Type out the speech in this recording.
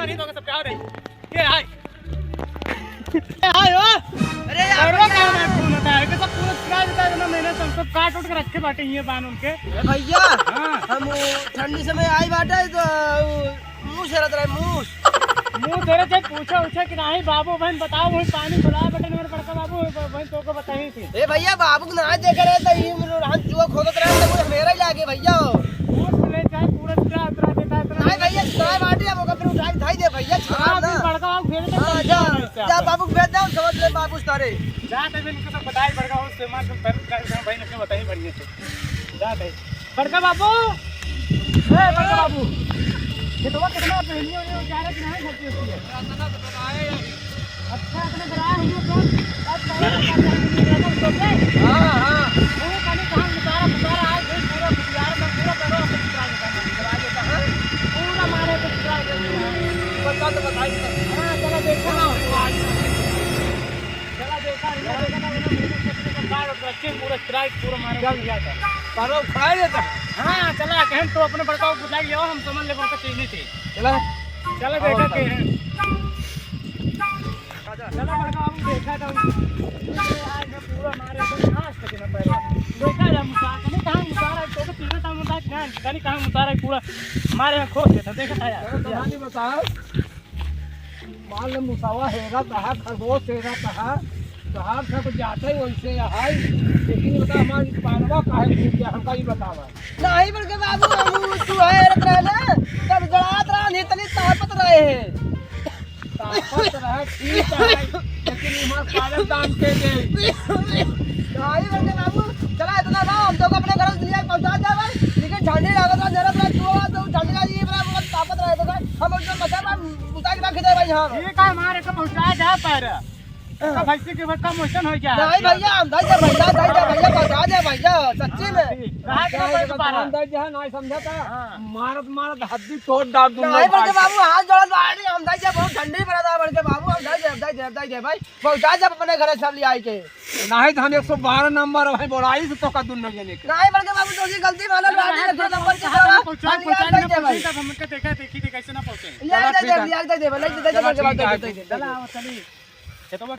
नहीं तो सब क्या नहीं ये हाय हाय अरे यार क्या मैं फोन होता है कि सब पूरा किराया देता है ना मैंने सब काट उठ के रखे बाटे ये बान उनके भैया हम ठंडी समय आई बाटे तो मुंह से रत रहे मुंह तेरे से पूछा कि नहीं बाबू बहन बताओ वही पानी खुला बेटे मेरे बड़का बाबू बहन तो को बताई थी ए भैया बाबू ना देख रहे तो ये हम जुआ खोदत रहे तो मेरा ही लागे भैया ले जाए पूरा उतरा देता है नहीं भैया चाय बाटी हम को फिर उठाई दे भैया छाप ना बड़का बाबू भेज दे हां जा बाबू भेज दे समझ ले बाबू सारे जाते दिन को सब बताई बड़का उस से मार भाई ने क्यों बताई बढ़िया से जाते बड़का बाबू ए बड़का बाबू ये तो कितना पहली और ये जा रहा कि नहीं खर्ची होती है अच्छा अपने बनाया हम लोग अब हां वो पानी कहां मुतारा आए पूरा बिहार में पूरा करो अपने ट्राई करना पूरा मारे तो ट्राई करना बता तो बताई हां चला देखो ना चला देखा ना बच्चे पूरा स्ट्राइक पूरा मारे गया था करो खा लेता हां चला कहन तो अपने बड़का को बुला लियो हम समझ ले को चीज नहीं थी चला देखा के हैं चला बड़का हम देखा था आज में पूरा मारे तो खास के न पैर देखा जा मुसाका नहीं कहां मुसारा तो तीन टाइम मुसाक ना जानी कहां मुसारा पूरा मारे में खोद देता देखा था यार कहानी बता मान ले मुसावा हेरा कहा खरगोश हेरा कहा कहां से तो जाते ही वैसे हाय लेकिन बता हमारी पानवा काहे भूल गया हमका ही बतावा नहीं बल्कि बाबू तू है रहना तब जड़ात रहा नहीं तनी ताकत रहे हैं ताकत रहा ठीक है लेकिन हमार कागज दान के दे नहीं बल्कि बाबू चला इतना ना हम तो अपने घर से पहुंचा दे भाई लेकिन झंडी लागत रहा जरा बड़ा तू तो झंडी का ये बड़ा बहुत ताकत रहे तो हम उसको मचा पर उतार के रख दे भाई हां ये का मारे को पहुंचा जा पर का भैंसी के बच्चा मोशन हो गया नहीं भैया हम दे भैया पहुंचा दे भैया सच्ची में कहा के दोबारा अंदर जो है नहीं समझता मारत हड्डी तोड़ डाल दूंगा नहीं बल्कि बाबू हाथ जोड़ बाड़ी हम दे बहुत ठंडी पड़ा था बल्कि बाबू हम दे भाई पहुंचा दे अपने घर सब ले आई के नहीं तो हम 112 नंबर है बोलाई से तो का दुन जने के नहीं बल्कि बाबू तो गलती वाला गाड़ी रख नंबर के पहुंचा हम के देखा देखी कैसे ना पहुंचे ले दे चला चली